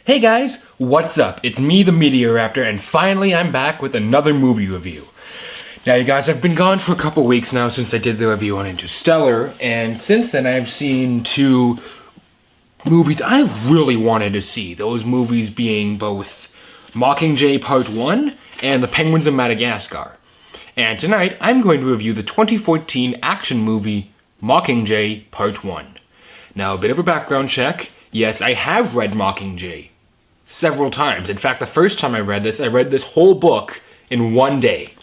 Hey guys, what's up? It's me, the Meteoraptor, and finally I'm back with another movie review. Now you guys, I've been gone for a couple weeks now since I did the review on Interstellar, and since then I've seen two movies I really wanted to see. Those movies being both Mockingjay Part 1 and The Penguins of Madagascar. And tonight I'm going to review the 2014 action movie Mockingjay Part 1. Now a bit of a background check. Yes, I have read Mockingjay several times. In fact, the first time I read this whole book in one day.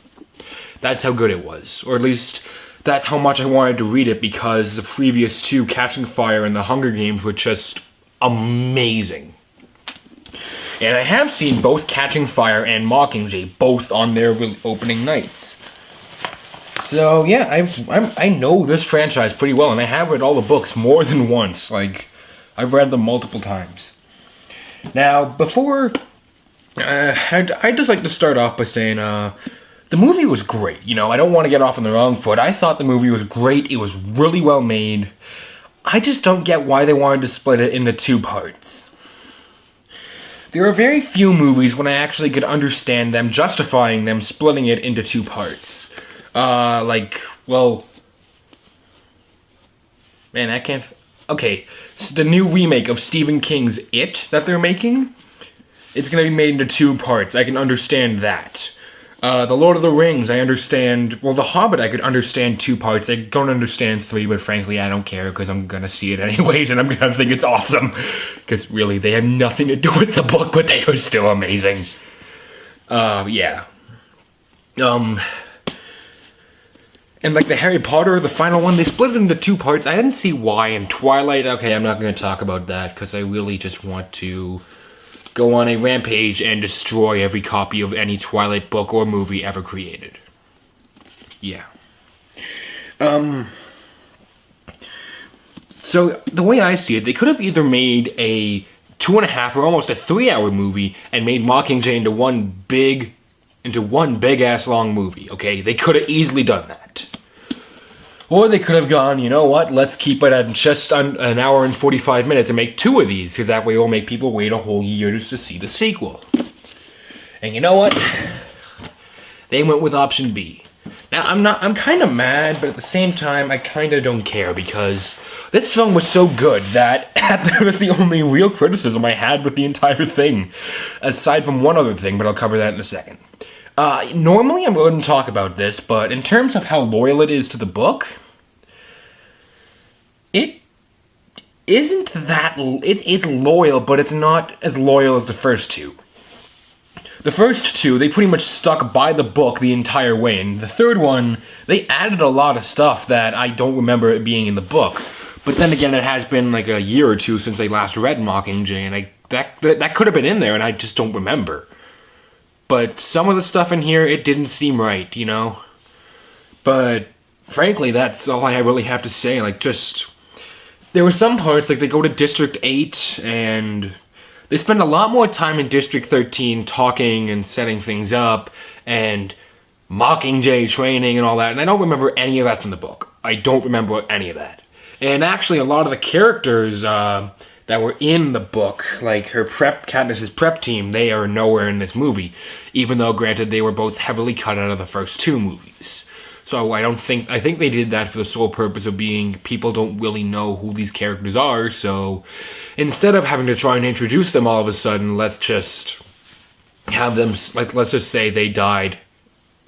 That's how good it was. Or at least, that's how much I wanted to read it because the previous two, Catching Fire and The Hunger Games, were just amazing. And I have seen both Catching Fire and Mockingjay, both on their opening nights. So yeah, I know this franchise pretty well, and I have read all the books more than once. I've read them multiple times. Now, before, I'd just like to start off by saying, the movie was great. You know, I don't want to get off on the wrong foot. I thought the movie was great. It was really well made. I just don't get why they wanted to split it into two parts. There are very few movies when I actually could understand them justifying them splitting it into two parts. Man, I can't... Okay, so the new remake of Stephen King's It that they're making, it's going to be made into two parts. I can understand that. The Lord of the Rings, I understand... Well, The Hobbit, I could understand two parts. I don't understand three, but frankly, I don't care because I'm going to see it anyways, and I'm going to think it's awesome. Because really, they have nothing to do with the book, but they are still amazing. Yeah. And like the Harry Potter, the final one, they split it into two parts. I didn't see why. In Twilight, okay, I'm not going to talk about that because I really just want to go on a rampage and destroy every copy of any Twilight book or movie ever created. Yeah. So the way I see it, they could have either made a 2.5 or almost a 3-hour movie and made Mockingjay into one big ass long movie, okay? They could have easily done that. Or they could have gone, you know what, let's keep it at just an hour and 45 minutes and make two of these, because that way we'll make people wait a whole year just to see the sequel. And you know what? They went with option B. Now, I'm kind of mad, but at the same time, I kind of don't care, because this film was so good that that was the only real criticism I had with the entire thing. Aside from one other thing, but I'll cover that in a second. Normally I wouldn't talk about this, but in terms of how loyal it is to the book, it is loyal, but it's not as loyal as the first two. The first two, they pretty much stuck by the book the entire way, and the third one, they added a lot of stuff that I don't remember it being in the book. But then again, it has been like a year or two since I last read Mockingjay, and that could have been in there, and I just don't remember. But some of the stuff in here, it didn't seem right, you know? But frankly, that's all I really have to say. There were some parts, like they go to District 8, and they spend a lot more time in District 13 talking and setting things up, and Mockingjay training and all that, and I don't remember any of that from the book. I don't remember any of that. And actually, a lot of the characters that were in the book, like Katniss's prep team, they are nowhere in this movie, even though, granted, they were both heavily cut out of the first two movies. So I think they did that for the sole purpose of being, people don't really know who these characters are, so instead of having to try and introduce them all of a sudden, let's just have them, let's just say they died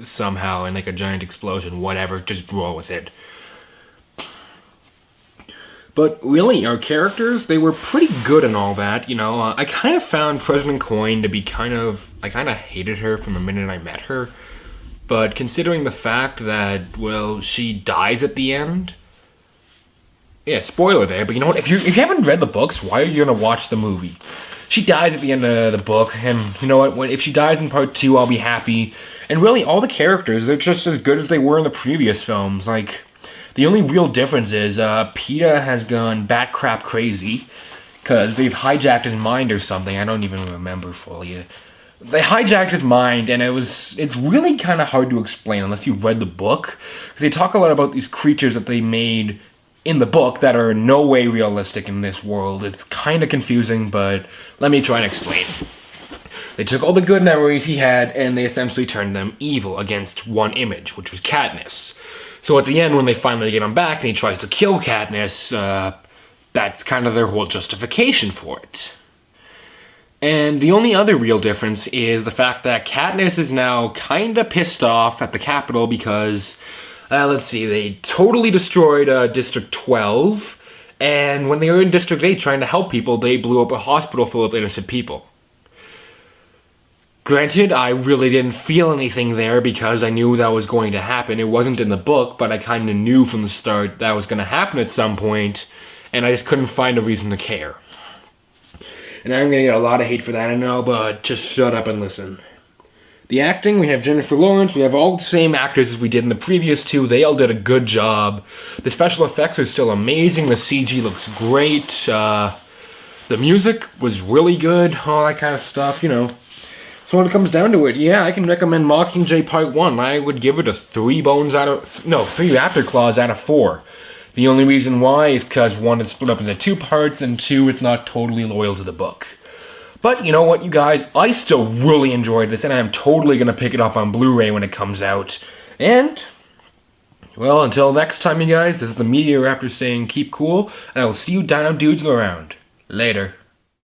somehow in like a giant explosion, whatever, just roll with it. But really, our characters, they were pretty good and all that, you know. I kind of found President Coin to be I kind of hated her from the minute I met her. But considering the fact that, well, she dies at the end. Yeah, spoiler there, but you know what? If you haven't read the books, why are you going to watch the movie? She dies at the end of the book, and you know what? If she dies in part 2, I'll be happy. And really, all the characters, they're just as good as they were in the previous films. Like, the only real difference is PETA has gone bat crap crazy because they've hijacked his mind or something. I don't even remember fully. They hijacked his mind, and it's really kind of hard to explain unless you've read the book, because they talk a lot about these creatures that they made in the book that are in no way realistic in this world. It's kind of confusing, but let me try and explain. They took all the good memories he had, and they essentially turned them evil against one image, which was Katniss. So at the end, when they finally get him back and he tries to kill Katniss, that's kind of their whole justification for it. And the only other real difference is the fact that Katniss is now kind of pissed off at the Capitol because, let's see, they totally destroyed District 12, and when they were in District 8 trying to help people, they blew up a hospital full of innocent people. Granted, I really didn't feel anything there because I knew that was going to happen. It wasn't in the book, but I kind of knew from the start that was going to happen at some point, and I just couldn't find a reason to care. And I'm going to get a lot of hate for that, I know, but just shut up and listen. The acting, we have Jennifer Lawrence, we have all the same actors as we did in the previous two. They all did a good job. The special effects are still amazing. The CG looks great. The music was really good. All that kind of stuff, you know. So when it comes down to it, yeah, I can recommend Mockingjay Part 1. I would give it a 3 Raptor Claws out of 4. The only reason why is because 1, it's split up into 2 parts, and 2, it's not totally loyal to the book. But you know what, you guys? I still really enjoyed this, and I'm totally going to pick it up on Blu-ray when it comes out. And, well, until next time, you guys, this is the Media Raptor saying keep cool, and I will see you dino dudes around. Later.